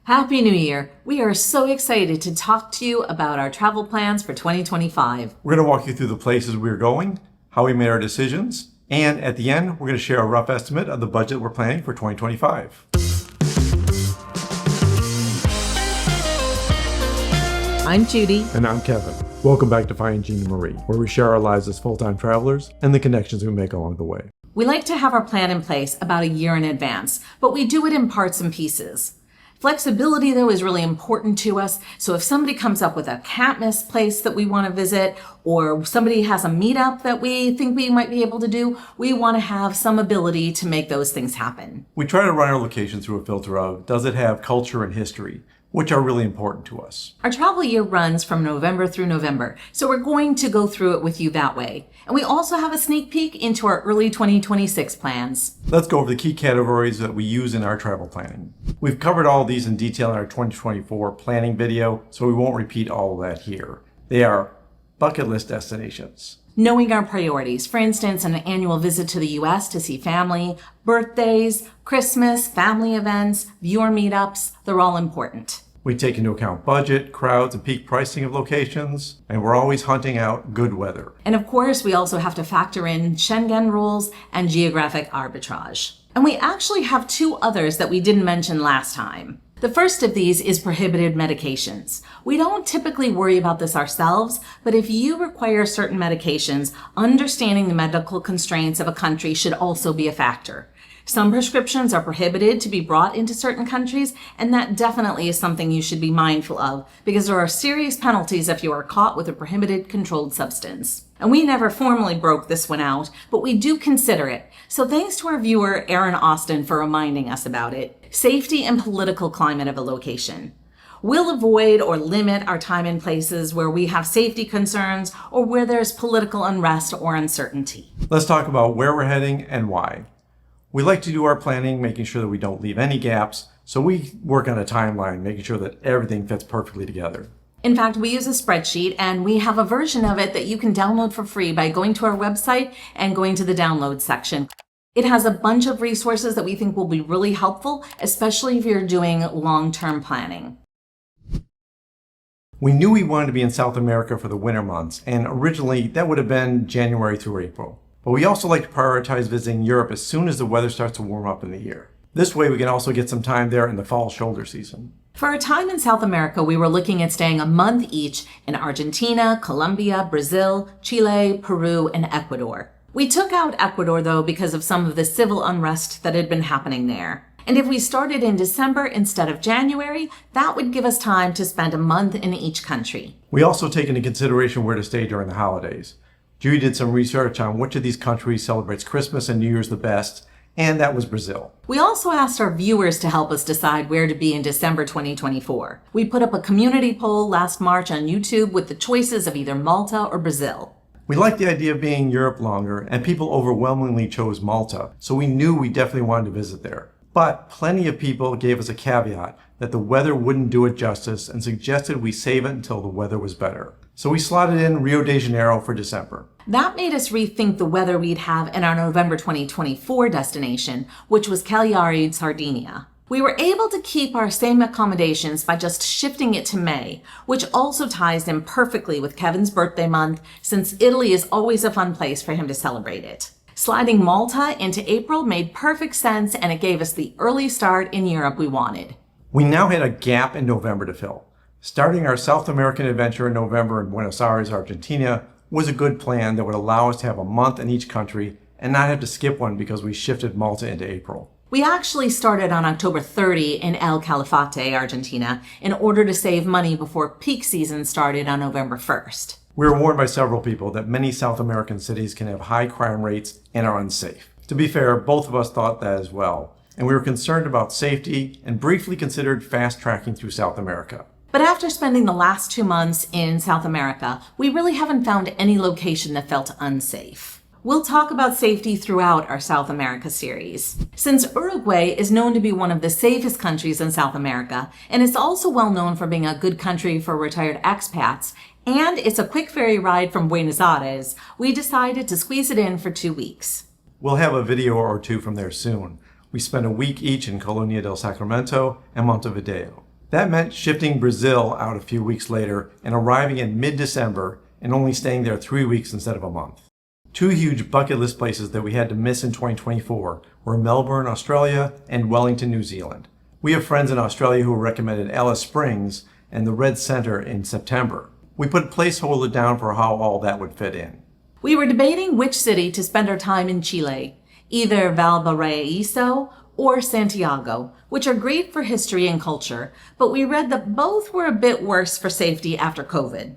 Happy New Year! We are so excited to talk to you about our travel plans for 2025. We're going to walk you through the places we're going, how we made our decisions, and at the end, we're going to share a rough estimate of the budget we're planning for 2025. I'm Judy. And I'm Kevin. Welcome back to Finding Gina Marie, where we share our lives as full-time travelers and the connections we make along the way. We like to have our plan in place about a year in advance, but we do it in parts and pieces. Flexibility, though, is really important to us. So if somebody comes up with a can't miss place that we want to visit, or somebody has a meetup that we think we might be able to do, we want to have some ability to make those things happen. We try to run our location through a filter of, does it have culture and history, which are really important to us. Our travel year runs from November through November, so we're going to go through it with you that way. And we also have a sneak peek into our early 2026 plans. Let's go over the key categories that we use in our travel planning. We've covered all of these in detail in our 2024 planning video, so we won't repeat all of that here. They are bucket list destinations. Knowing our priorities, for instance, an annual visit to the US to see family, birthdays, Christmas, family events, viewer meetups, they're all important. We take into account budget, crowds, and peak pricing of locations, and we're always hunting out good weather. And of course, we also have to factor in Schengen rules and geographic arbitrage. And we actually have two others that we didn't mention last time. The first of these is prohibited medications. We don't typically worry about this ourselves, but if you require certain medications, understanding the medical constraints of a country should also be a factor. Some prescriptions are prohibited to be brought into certain countries, and that definitely is something you should be mindful of because there are serious penalties if you are caught with a prohibited controlled substance. And we never formally broke this one out, but we do consider it. So thanks to our viewer, Aaron Austin, for reminding us about it. Safety and political climate of a location. We'll avoid or limit our time in places where we have safety concerns or where there's political unrest or uncertainty. Let's talk about where we're heading and why. We like to do our planning, making sure that we don't leave any gaps, so we work on a timeline, making sure that everything fits perfectly together. In fact, we use a spreadsheet, and we have a version of it that you can download for free by going to our website and going to the download section. It has a bunch of resources that we think will be really helpful, especially if you're doing long-term planning. We knew we wanted to be in South America for the winter months, and originally that would have been January through April. But we also like to prioritize visiting Europe as soon as the weather starts to warm up in the year. This way we can also get some time there in the fall shoulder season. For our time in South America, we were looking at staying a month each in Argentina, Colombia, Brazil, Chile, Peru, and Ecuador. We took out Ecuador, though, because of some of the civil unrest that had been happening there. And if we started in December instead of January, that would give us time to spend a month in each country. We also take into consideration where to stay during the holidays. Judy did some research on which of these countries celebrates Christmas and New Year's the best, and that was Brazil. We also asked our viewers to help us decide where to be in December 2024. We put up a community poll last March on YouTube with the choices of either Malta or Brazil. We liked the idea of being in Europe longer, and people overwhelmingly chose Malta, so we knew we definitely wanted to visit there. But plenty of people gave us a caveat that the weather wouldn't do it justice and suggested we save it until the weather was better. So we slotted in Rio de Janeiro for December. That made us rethink the weather we'd have in our November 2024 destination, which was Cagliari, Sardinia. We were able to keep our same accommodations by just shifting it to May, which also ties in perfectly with Kevin's birthday month, since Italy is always a fun place for him to celebrate it. Sliding Malta into April made perfect sense, and it gave us the early start in Europe we wanted. We now had a gap in November to fill. Starting our South American adventure in November in Buenos Aires, Argentina was a good plan that would allow us to have a month in each country and not have to skip one because we shifted Malta into April. We actually started on October 30 in El Calafate, Argentina, in order to save money before peak season started on November 1st. We were warned by several people that many South American cities can have high crime rates and are unsafe. To be fair, both of us thought that as well, and we were concerned about safety and briefly considered fast-tracking through South America. But after spending the last 2 months in South America, we really haven't found any location that felt unsafe. We'll talk about safety throughout our South America series. Since Uruguay is known to be one of the safest countries in South America, and it's also well known for being a good country for retired expats, and it's a quick ferry ride from Buenos Aires, we decided to squeeze it in for 2 weeks. We'll have a video or two from there soon. We spent a week each in Colonia del Sacramento and Montevideo. That meant shifting Brazil out a few weeks later and arriving in mid-December and only staying there 3 weeks instead of a month. Two huge bucket list places that we had to miss in 2024 were Melbourne, Australia, and Wellington, New Zealand. We have friends in Australia who recommended Alice Springs and the Red Centre in September. We put a placeholder down for how all that would fit in. We were debating which city to spend our time in Chile, either Valparaiso or Santiago, which are great for history and culture, but we read that both were a bit worse for safety after COVID.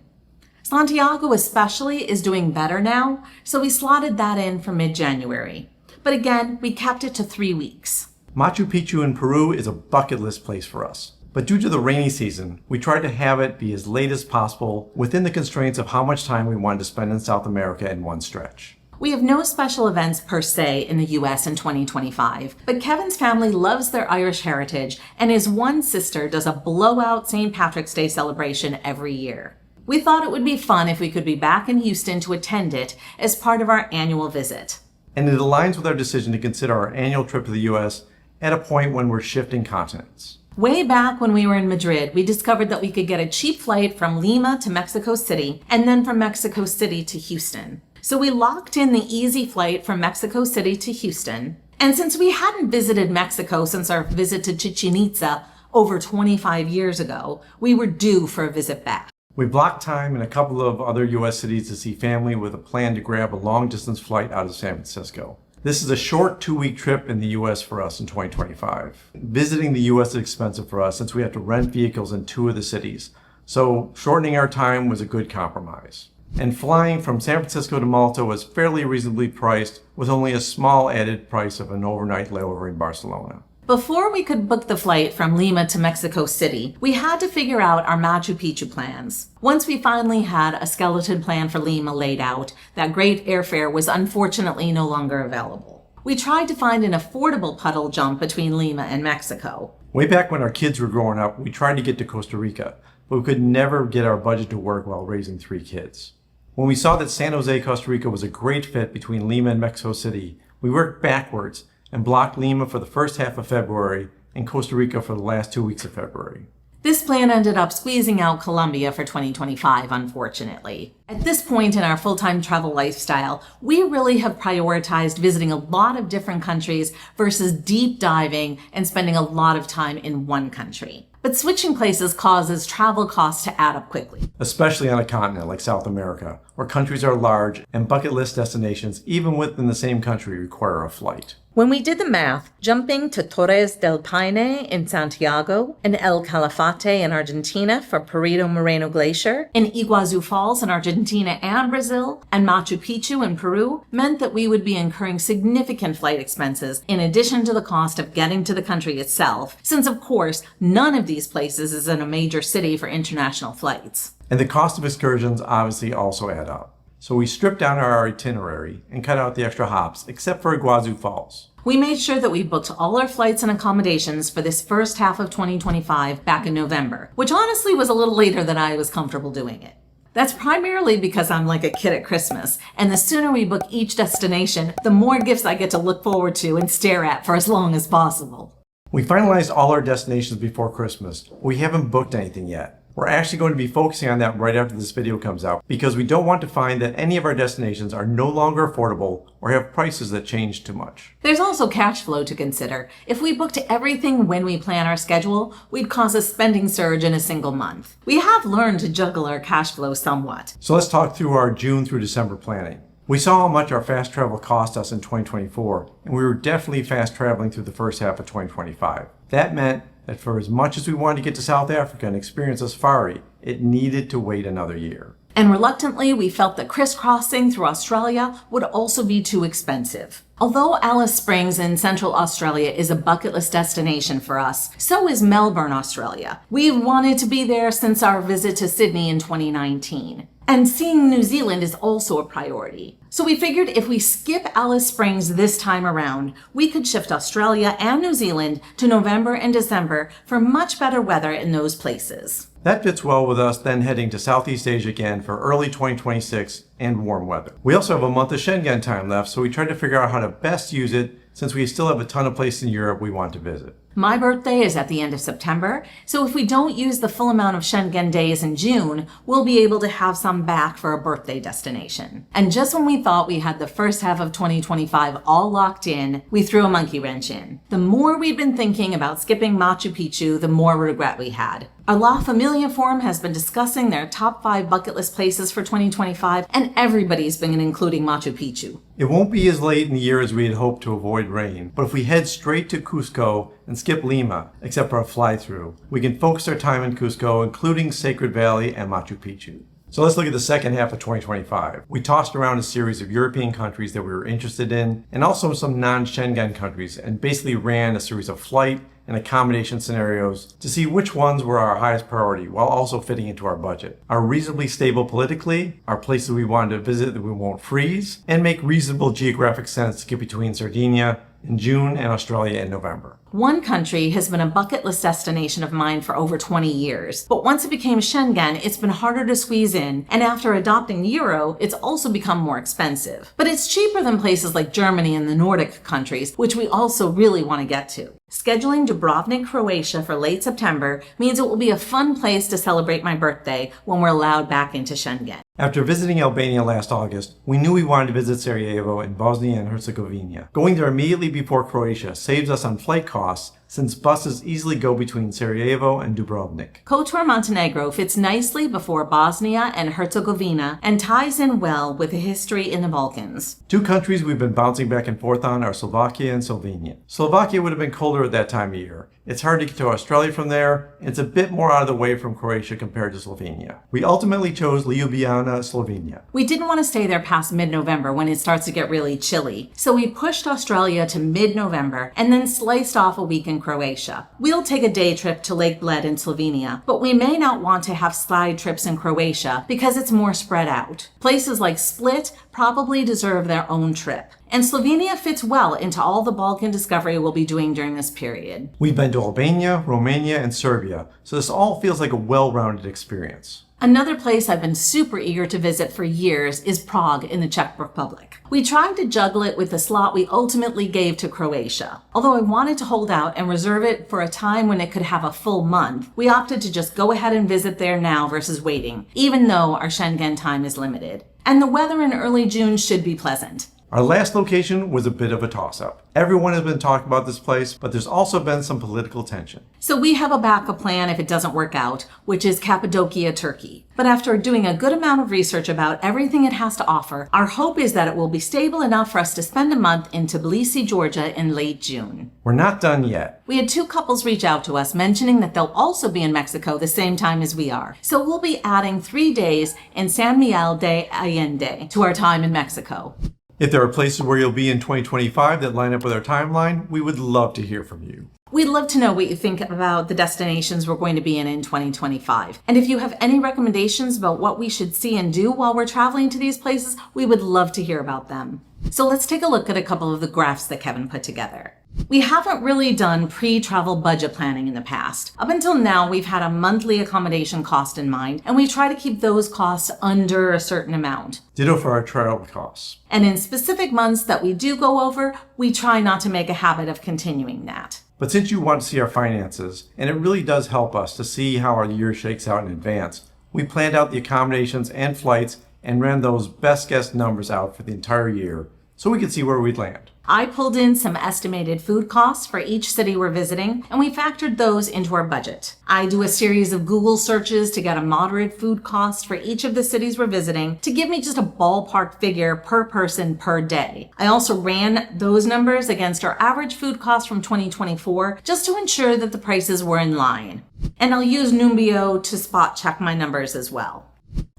Santiago especially is doing better now, so we slotted that in for mid-January. But again, we kept it to 3 weeks. Machu Picchu in Peru is a bucket list place for us. But due to the rainy season, we tried to have it be as late as possible within the constraints of how much time we wanted to spend in South America in one stretch. We have no special events per se in the US in 2025, but Kevin's family loves their Irish heritage, and his one sister does a blowout St. Patrick's Day celebration every year. We thought it would be fun if we could be back in Houston to attend it as part of our annual visit. And it aligns with our decision to consider our annual trip to the US at a point when we're shifting continents. Way back when we were in Madrid, we discovered that we could get a cheap flight from Lima to Mexico City and then from Mexico City to Houston. So we locked in the easy flight from Mexico City to Houston. And since we hadn't visited Mexico since our visit to Chichen Itza over 25 years ago, we were due for a visit back. We blocked time in a couple of other US cities to see family with a plan to grab a long-distance flight out of San Francisco. This is a short 2-week trip in the US for us in 2025. Visiting the US is expensive for us since we have to rent vehicles in 2 of the cities, so shortening our time was a good compromise. And flying from San Francisco to Malta was fairly reasonably priced with only a small added price of an overnight layover in Barcelona. Before we could book the flight from Lima to Mexico City, we had to figure out our Machu Picchu plans. Once we finally had a skeleton plan for Lima laid out, that great airfare was unfortunately no longer available. We tried to find an affordable puddle jump between Lima and Mexico. Way back when our kids were growing up, we tried to get to Costa Rica, but we could never get our budget to work while raising 3 kids. When we saw that San Jose, Costa Rica was a great fit between Lima and Mexico City, we worked backwards and blocked Lima for the first half of February and Costa Rica for the last 2 weeks of February. This plan ended up squeezing out Colombia for 2025, unfortunately. At this point in our full-time travel lifestyle, we really have prioritized visiting a lot of different countries versus deep diving and spending a lot of time in one country. But switching places causes travel costs to add up quickly. Especially on a continent like South America, where countries are large and bucket list destinations, even within the same country, require a flight. When we did the math, jumping to Torres del Paine in Santiago, and El Calafate in Argentina for Perito Moreno Glacier, and Iguazu Falls in Argentina and Brazil, and Machu Picchu in Peru, meant that we would be incurring significant flight expenses in addition to the cost of getting to the country itself, since of course, none of these places is in a major city for international flights. And the cost of excursions obviously also add up. So we stripped down our itinerary and cut out the extra hops, except for Iguazu Falls. We made sure that we booked all our flights and accommodations for this first half of 2025 back in November, which honestly was a little later than I was comfortable doing it. That's primarily because I'm like a kid at Christmas, and the sooner we book each destination, the more gifts I get to look forward to and stare at for as long as possible. We finalized all our destinations before Christmas. We haven't booked anything yet. We're actually going to be focusing on that right after this video comes out because we don't want to find that any of our destinations are no longer affordable or have prices that change too much. There's also cash flow to consider. If we booked everything when we plan our schedule, we'd cause a spending surge in a single month. We have learned to juggle our cash flow somewhat. So let's talk through our June through December planning. We saw how much our fast travel cost us in 2024, and we were definitely fast traveling through the first half of 2025. That meant that for as much as we wanted to get to South Africa and experience a safari, it needed to wait another year. And reluctantly, we felt that crisscrossing through Australia would also be too expensive. Although Alice Springs in Central Australia is a bucket list destination for us, so is Melbourne, Australia. We've wanted to be there since our visit to Sydney in 2019. And seeing New Zealand is also a priority. So we figured if we skip Alice Springs this time around, we could shift Australia and New Zealand to November and December for much better weather in those places. That fits well with us then heading to Southeast Asia again for early 2026 and warm weather. We also have a month of Schengen time left, so we tried to figure out how to best use it since we still have a ton of places in Europe we want to visit. My birthday is at the end of September, so if we don't use the full amount of Schengen days in June, we'll be able to have some back for a birthday destination. And just when we thought we had the first half of 2025 all locked in, we threw a monkey wrench in. The more we'd been thinking about skipping Machu Picchu, the more regret we had. Our La Familia Forum has been discussing their top 5 bucket list places for 2025, and everybody's been including Machu Picchu. It won't be as late in the year as we had hoped to avoid rain, but if we head straight to Cusco and skip Lima, except for a fly-through, we can focus our time in Cusco, including Sacred Valley and Machu Picchu. So let's look at the second half of 2025. We tossed around a series of European countries that we were interested in, and also some non-Schengen countries, and basically ran a series of flight and accommodation scenarios to see which ones were our highest priority while also fitting into our budget. Are reasonably stable politically, are places we wanted to visit that we won't freeze, and make reasonable geographic sense to get between Sardinia in June and Australia in November. One country has been a bucket list destination of mine for over 20 years, but once it became Schengen, it's been harder to squeeze in, and after adopting the euro, it's also become more expensive. But it's cheaper than places like Germany and the Nordic countries, which we also really want to get to. Scheduling Dubrovnik, Croatia for late September means it will be a fun place to celebrate my birthday when we're allowed back into Schengen. After visiting Albania last August, we knew we wanted to visit Sarajevo in Bosnia and Herzegovina. Going there immediately before Croatia saves us on flight costs since buses easily go between Sarajevo and Dubrovnik. Kotor Montenegro fits nicely before Bosnia and Herzegovina and ties in well with the history in the Balkans. 2 countries we've been bouncing back and forth on are Slovakia and Slovenia. Slovakia would have been colder at that time of year. It's hard to get to Australia from there, and it's a bit more out of the way from Croatia compared to Slovenia. We ultimately chose Ljubljana, Slovenia. We didn't want to stay there past mid-November when it starts to get really chilly, so we pushed Australia to mid-November and then sliced off a week in Croatia. We'll take a day trip to Lake Bled in Slovenia, but we may not want to have slide trips in Croatia because it's more spread out. Places like Split probably deserve their own trip. And Slovenia fits well into all the Balkan discovery we'll be doing during this period. We've been to Albania, Romania, and Serbia, so this all feels like a well-rounded experience. Another place I've been super eager to visit for years is Prague in the Czech Republic. We tried to juggle it with the slot we ultimately gave to Croatia. Although I wanted to hold out and reserve it for a time when it could have a full month, we opted to just go ahead and visit there now versus waiting, even though our Schengen time is limited. And the weather in early June should be pleasant. Our last location was a bit of a toss-up. Everyone has been talking about this place, but there's also been some political tension. So we have a backup plan if it doesn't work out, which is Cappadocia, Turkey. But after doing a good amount of research about everything it has to offer, our hope is that it will be stable enough for us to spend a month in Tbilisi, Georgia in late June. We're not done yet. We had 2 couples reach out to us mentioning that they'll also be in Mexico the same time as we are. So we'll be adding 3 days in San Miguel de Allende to our time in Mexico. If there are places where you'll be in 2025 that line up with our timeline, we would love to hear from you. We'd love to know what you think about the destinations we're going to be in 2025. And if you have any recommendations about what we should see and do while we're traveling to these places, we would love to hear about them. So let's take a look at a couple of the graphs that Kevin put together. We haven't really done pre-travel budget planning in the past. Up until now, we've had a monthly accommodation cost in mind, and we try to keep those costs under a certain amount. Ditto for our travel costs. And in specific months that we do go over, we try not to make a habit of continuing that. But since you want to see our finances, and it really does help us to see how our year shakes out in advance, we planned out the accommodations and flights and ran those best guess numbers out for the entire year so we could see where we'd land. I pulled in some estimated food costs for each city we're visiting, and we factored those into our budget. I do a series of Google searches to get a moderate food cost for each of the cities we're visiting to give me just a ballpark figure per person per day. I also ran those numbers against our average food cost from 2024 just to ensure that the prices were in line. And I'll use Numbeo to spot check my numbers as well.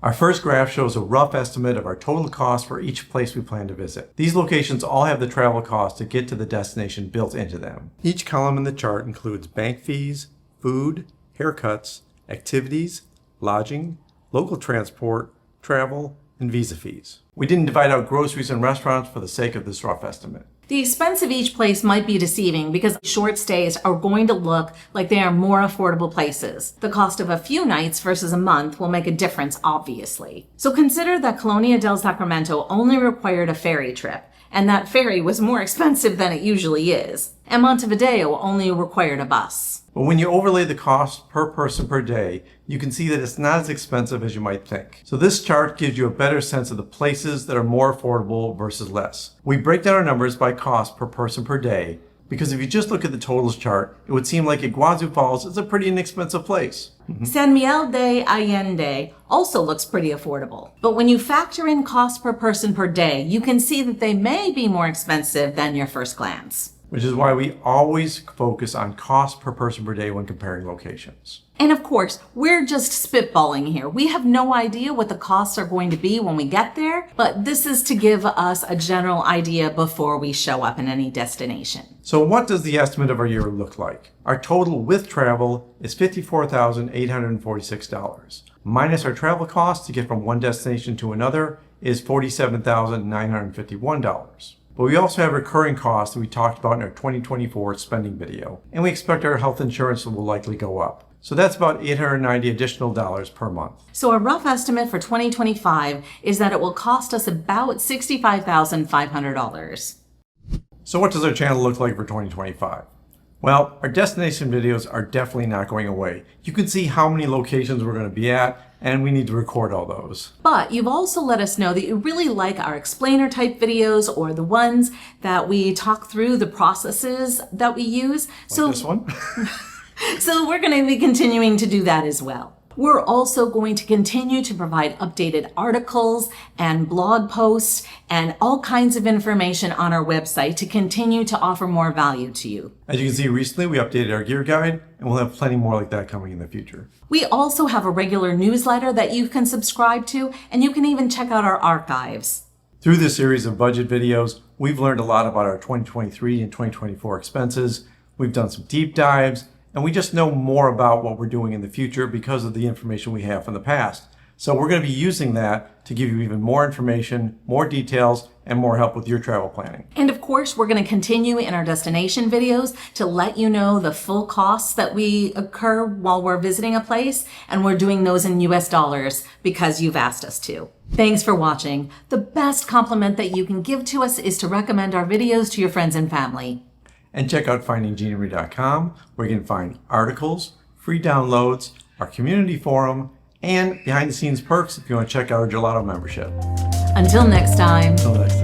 Our first graph shows a rough estimate of our total cost for each place we plan to visit. These locations all have the travel costs to get to the destination built into them. Each column in the chart includes bank fees, food, haircuts, activities, lodging, local transport, travel, and visa fees. We didn't divide out groceries and restaurants for the sake of this rough estimate. The expense of each place might be deceiving because short stays are going to look like they are more affordable places. The cost of a few nights versus a month will make a difference, obviously. So consider that Colonia del Sacramento only required a ferry trip, and that ferry was more expensive than it usually is, and Montevideo only required a bus. But when you overlay the cost per person per day, you can see that it's not as expensive as you might think. So this chart gives you a better sense of the places that are more affordable versus less. We break down our numbers by cost per person per day, because if you just look at the totals chart, it would seem like Iguazu Falls is a pretty inexpensive place. San Miguel de Allende also looks pretty affordable. But when you factor in cost per person per day, you can see that they may be more expensive than your first glance. Which is why we always focus on cost per person per day when comparing locations. And of course, we're just spitballing here. We have no idea what the costs are going to be when we get there, but this is to give us a general idea before we show up in any destination. So what does the estimate of our year look like? Our total with travel is $54,846. Minus our travel costs to get from one destination to another is $47,951. But we also have recurring costs that we talked about in our 2024 spending video. And we expect our health insurance will likely go up. So that's about $890 additional per month. So a rough estimate for 2025 is that it will cost us about $65,500. So what does our channel look like for 2025? Well, our destination videos are definitely not going away. You can see how many locations we're going to be at, and we need to record all those. But you've also let us know that you really like our explainer type videos or the ones that we talk through the processes that we use. Like this one? So we're going to be continuing to do that as well. We're also going to continue to provide updated articles and blog posts and all kinds of information on our website to continue to offer more value to you. As you can see, recently we updated our gear guide, and we'll have plenty more like that coming in the future. We also have a regular newsletter that you can subscribe to, and you can even check out our archives. Through this series of budget videos, we've learned a lot about our 2023 and 2024 expenses. We've done some deep dives, and we just know more about what we're doing in the future because of the information we have from the past. So we're going to be using that to give you even more information, more details, and more help with your travel planning. And of course, we're going to continue in our destination videos to let you know the full costs that we occur while we're visiting a place, and we're doing those in US dollars because you've asked us to. Thanks for watching. The best compliment that you can give to us is to recommend our videos to your friends and family. And check out findingginamarie.com, where you can find articles, free downloads, our community forum, and behind the scenes perks if you want to check out our gelato membership. Until next time. Until next time.